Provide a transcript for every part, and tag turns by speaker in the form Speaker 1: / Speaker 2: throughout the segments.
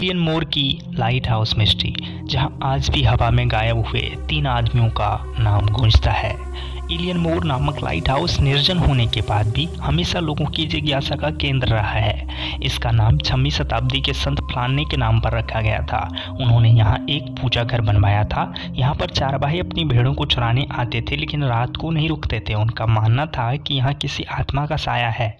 Speaker 1: Alien मोर की light house mystery, जहां आज भी हवा में गायब हुए 3 आदमियों का नाम गूंजता है। एलियन मोर नामक लाइट हाउस निर्जन होने के बाद भी हमेशा लोगों की जिज्ञासा का केंद्र रहा है। इसका नाम 6वीं शताब्दी के संत फ्लाने के नाम पर रखा गया था। उन्होंने यहाँ एक पूजा घर बनवाया था। यहाँ पर चारवाहे अपनी भेड़ों को चुराने आते थे, लेकिन रात को नहीं रुकते थे। उनका मानना था कि यहाँ किसी आत्मा का साया है।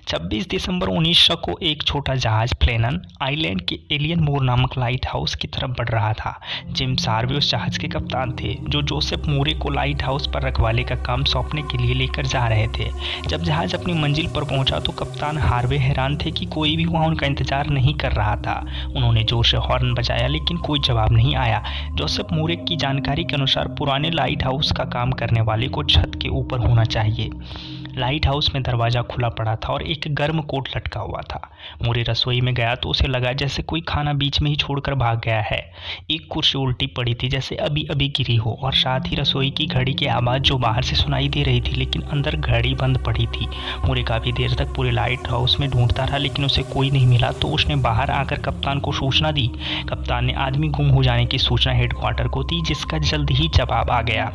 Speaker 1: 26 दिसंबर 1900 को एक छोटा जहाज फ्लेनन आइलैंड के एलियन मोर नामक लाइट हाउस की तरफ बढ़ रहा था। जिम सार्वे उस जहाज के कप्तान थे, जो जोसेफ मोरे को लाइट हाउस पर रखवाले का काम सौंपने के लिए लेकर जा रहे थे। जब जहाज अपनी मंजिल पर पहुंचा तो कप्तान हार्वे हैरान थे कि कोई भी वहां उनका इंतजार नहीं कर रहा था। उन्होंने जोर से हॉर्न बजाया, लेकिन कोई जवाब नहीं आया। जोसेफ मोरे की जानकारी के अनुसार पुराने लाइट हाउस का काम करने वाले को छत के ऊपर होना चाहिए। लाइट हाउस में दरवाज़ा खुला पड़ा था और एक गर्म कोट लटका हुआ था। मोरे रसोई में गया तो उसे लगा जैसे कोई खाना बीच में ही छोड़कर भाग गया है। एक कुर्सी उल्टी पड़ी थी, जैसे अभी अभी गिरी हो, और साथ ही रसोई की घड़ी की आवाज़ जो बाहर से सुनाई दे रही थी, लेकिन अंदर घड़ी बंद पड़ी थी। मोरे काफ़ी देर तक पूरे लाइट हाउस में ढूंढता रहा, लेकिन उसे कोई नहीं मिला। तो उसने बाहर आकर कप्तान को सूचना दी। कप्तान ने आदमी गुम हो जाने की सूचना हेडक्वार्टर को दी, जिसका जल्द ही जवाब आ गया।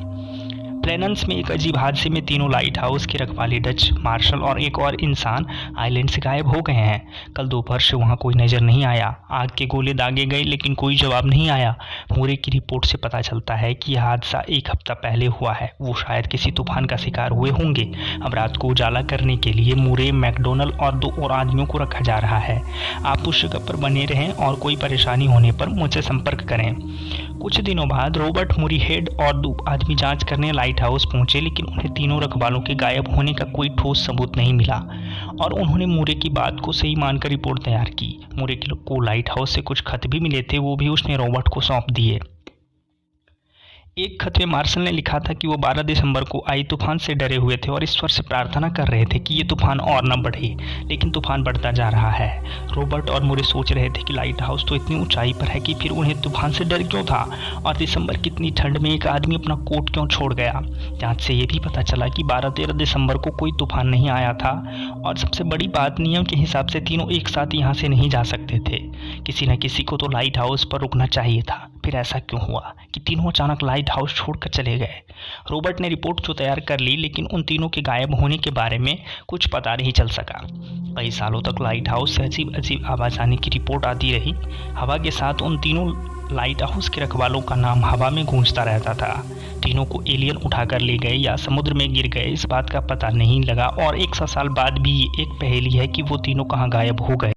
Speaker 1: प्लेनेंस में एक अजीब हादसे में तीनों लाइट हाउस की रखवाली डच मार्शल और एक और इंसान आइलैंड से गायब हो गए हैं। कल दोपहर से वहां कोई नजर नहीं आया। आग के गोले दागे गए, लेकिन कोई जवाब नहीं आया। मोरे की रिपोर्ट से पता चलता है कि यह हादसा 1 हफ्ता पहले हुआ है। वो शायद किसी तूफान का शिकार हुए होंगे। अब रात को उजाला करने के लिए मोरे, मैकडोनल्ड और 2 और आदमियों को रखा जा रहा है। आप उस जगह पर बने रहें और कोई परेशानी होने पर मुझसे संपर्क करें। कुछ दिनों बाद रॉबर्ट मूरी हेड और 2 आदमी जांच करने लाइट हाउस पहुंचे, लेकिन उन्हें तीनों रखवालों के गायब होने का कोई ठोस सबूत नहीं मिला और उन्होंने मूरे की बात को सही मानकर रिपोर्ट तैयार की। मूरे को लाइट हाउस से कुछ खत भी मिले थे, वो भी उसने रॉबर्ट को सौंप दिए। एक खत में मार्शल ने लिखा था कि वो 12 दिसंबर को आई तूफान से डरे हुए थे और ईश्वर से प्रार्थना कर रहे थे कि ये तूफान और न बढ़े, लेकिन तूफान बढ़ता जा रहा है। रॉबर्ट और मूरे सोच रहे थे कि लाइट हाउस तो इतनी ऊंचाई पर है कि फिर उन्हें तूफान से डर क्यों था, और दिसंबर की इतनी ठंड में एक आदमी अपना कोट क्यों छोड़ गया। जांच से ये भी पता चला कि 12-13 दिसंबर को कोई तूफान नहीं आया था, और सबसे बड़ी बात, नियम के हिसाब से तीनों एक साथ यहाँ से नहीं जा सकते थे। किसी न किसी को तो लाइट हाउस पर रुकना चाहिए था। फिर ऐसा क्यों हुआ कि तीनों अचानक लाइट हाउस छोड़कर चले गए। रॉबर्ट ने रिपोर्ट तो तैयार कर ली, लेकिन उन तीनों के गायब होने के बारे में कुछ पता नहीं चल सका। कई सालों तक लाइट हाउस से अजीब अजीब आवाज़ आने की रिपोर्ट आती रही। हवा के साथ उन तीनों लाइट हाउस के रखवालों का नाम हवा में गूंजता रहता था। तीनों को एलियन उठाकर ले गए या समुद्र में गिर गए, इस बात का पता नहीं लगा, और 100 साल बाद भी एक पहेली है कि वो तीनों कहाँ गायब हो गए।